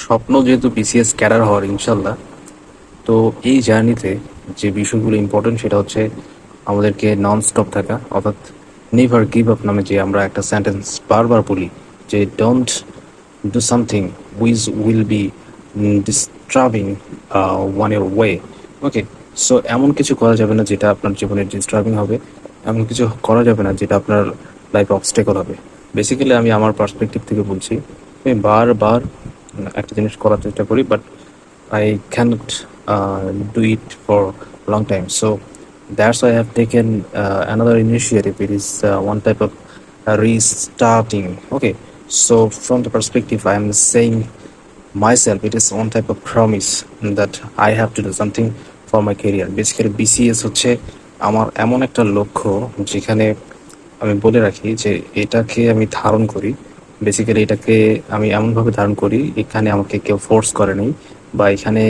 স্বপ্ন যেহেতু BCS cadre হওয়ার ইনশাল্লাহ। তো এই জার্নিতে যে বিষয়গুলো ইম্পর্টেন্ট সেটা হচ্ছে আমাদেরকে নন স্টপ থাকা, অর্থাৎ নেভার গিভ আপ নামে যে আমরা একটা সেন্টেন্স বারবার বলি, যে don't do something which will be disturbing one year way. Okay, so এমন কিছু করা যাবে না যেটা আপনার জীবনে ডিস্টার্বিং হবে, এমন কিছু করা যাবে না যেটা আপনার লাইফে অবস্টেকল হবে। বেসিক্যালি আমি আমার পার্সপেক্টিভ থেকে বলছি, আমি বারবার একটা জিনিস করার চেষ্টা করি, but I cannot do it for a long time. So that's why I have taken another initiative. It is one type of restarting. Okay. So from the perspective, I am saying myself, it is one type of promise that I have to do something for my career. Basically, BCS হচ্ছে আমার এমন একটা লক্ষ্য যেখানে আমি বলে রাখি যে এটাকে আমি ধারণ করি। বেসিক্যালি এটাকে আমি এমনভাবে ধারণ করি, এখানে আমাকে কেউ ফোর্স করে নেই, বা এখানে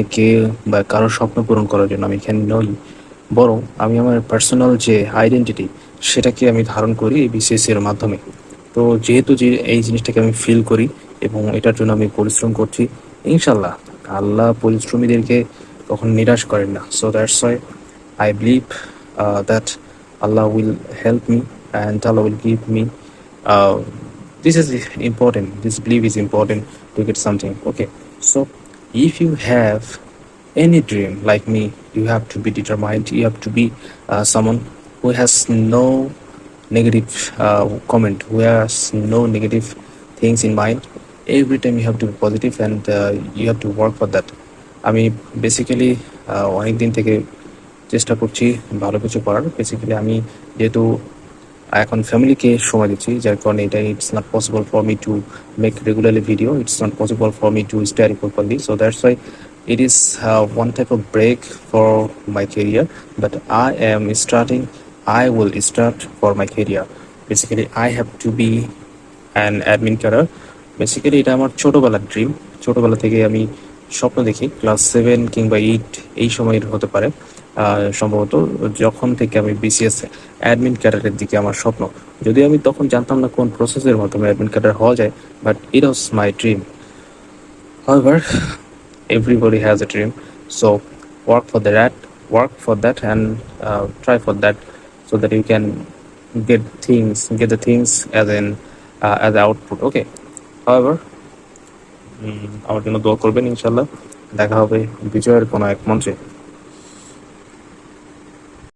বা কারোর স্বপ্ন পূরণ করার জন্য আমি এখানে নই, বরং আমি আমার পার্সোনাল যে আইডেন্টিটি সেটাকে আমি ধারণ করি এই বিসিএস এর মাধ্যমে। তো যেহেতু যে এই জিনিসটাকে আমি ফিল করি এবং এটার জন্য আমি পরিশ্রম করছি, ইনশাল্লাহ আল্লাহ পরিশ্রমীদেরকে কখনো নিরাশ করেন না। So that's why I believe that Allah will help me and Allah will give me. Uh, this is important. This belief is important to get something. Okay, so if you have any dream like me, you have to be determined. You have to be someone who has no negative comment, who has no negative things in mind. Every time you have to be positive and you have to work for that. আমি basically অনেক দিন থেকে চেষ্টা করছি ভালো কিছু করার। Basically আমি যেহেতু এখন ফ্যামিলিকে সময় দিচ্ছি, যার কারণে এটা it's not possible for me to make regularly video, it's not possible for me to study properly. So that's why it is one type of break for my career, but I will start for my career. Basically I have to be an admin career. Basically এটা আমার ছোটোবেলার dream. ছোটোবেলা থেকে আমি স্বপ্ন দেখি, class 7 কিংবা 8 এই সময়ের হতে পারে সম্ভবত, যখন থেকে আমি বিসিএস অ্যাডমিন ক্যাডারের দিকে আমার স্বপ্ন। যদিও আমি তখন জানতাম না কোন প্রসেসের মাধ্যমে অ্যাডমিন ক্যাডার হওয়া যায়, but it was my dream. However, everybody has a dream, so work for that, and try for that, so that you can get the things as an output. Okay. However, আমার জন্য দোয়া করবেন, ইনশাল্লাহ দেখা হবে বিজয়ের কোনো এক মঞ্চে।